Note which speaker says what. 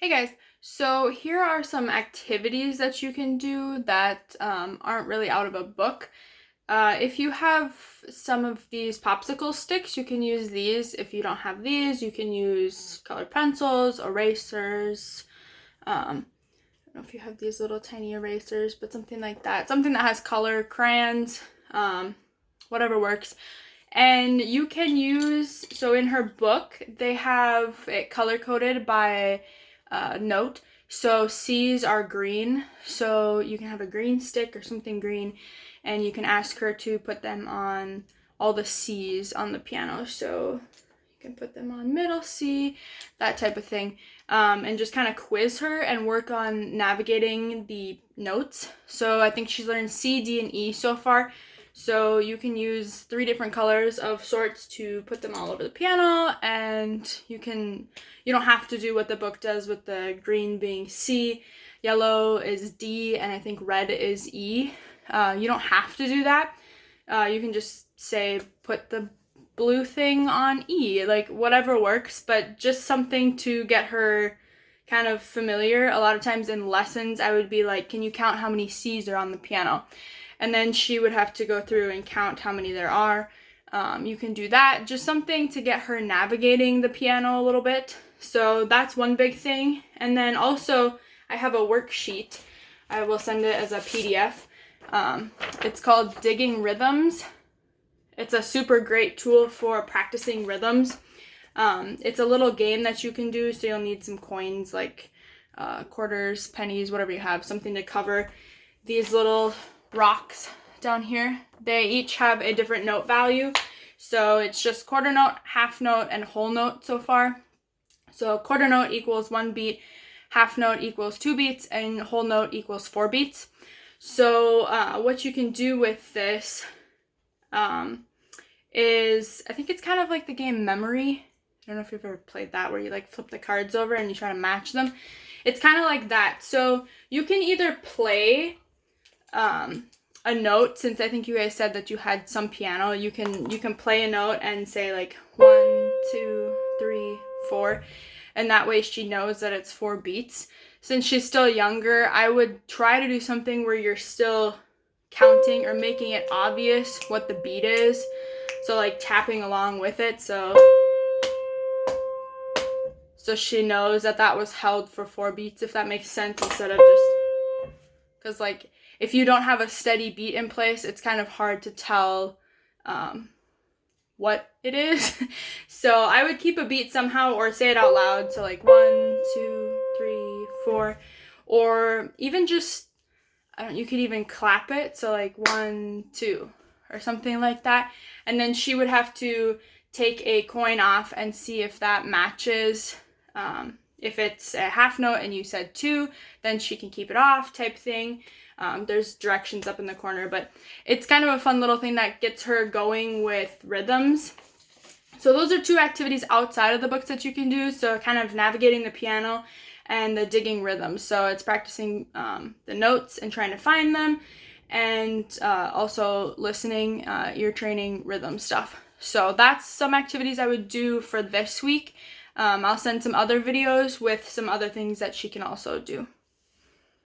Speaker 1: Hey guys, so here are some activities that you can do that aren't really out of a book. If you have some of these popsicle sticks, you can use these. If you don't have these, you can use colored pencils, erasers. I don't know if you have these little tiny erasers, but something like that. Something that has color, crayons, whatever works. And you can use, so in her book, they have it color-coded by note. So C's are green, so you can have a green stick or something green, and you can ask her to put them on all the C's on the piano. So you can put them on middle C, that type of thing, and just kind of quiz her and work on navigating the notes. So I think she's learned C, D, and E so far. So you can use 3 different colors of sorts to put them all over the piano, and you don't have to do what the book does with the green being C, yellow is D, and I think red is E. You don't have to do that. You can just say put the blue thing on E, like whatever works, but just something to get her kind of familiar. A lot of times in lessons I would be like, can you count how many C's are on the piano? And then she would have to go through and count how many there are. You can do that. Just something to get her navigating the piano a little bit. So that's one big thing. And then also, I have a worksheet. I will send it as a PDF. It's called Digging Rhythms. It's a super great tool for practicing rhythms. It's a little game that you can do, so you'll need some coins like quarters, pennies, whatever you have, something to cover these little rocks down here. They each have a different note value, so it's just quarter note, half note, and whole note so far. So quarter note equals 1 beat, half note equals 2 beats, and whole note equals 4 beats. So what you can do with this is, I think it's kind of like the game Memory. I don't know if you've ever played that, where you like flip the cards over and you try to match them. It's kind of like that. So you can either play a note, since I think you guys said that you had some piano, you can play a note and say like 1, 2, 3, 4, and that way she knows that it's 4 beats. Since she's still younger, I would try to do something where you're still counting or making it obvious what the beat is, so like tapping along with it, so she knows that that was held for 4 beats, if that makes sense, instead of just, because like if you don't have a steady beat in place, it's kind of hard to tell what it is. So I would keep a beat somehow or say it out loud. So like 1, 2, 3, 4, or even just, you could even clap it. So like 1, 2, or something like that. And then she would have to take a coin off and see if that matches. If it's a half note and you said 2, then she can keep it off, type thing. There's directions up in the corner, but it's kind of a fun little thing that gets her going with rhythms. So those are 2 activities outside of the books that you can do. So kind of navigating the piano and the digging rhythms. So it's practicing the notes and trying to find them, and also listening, ear training, rhythm stuff. So that's some activities I would do for this week. I'll send some other videos with some other things that she can also do.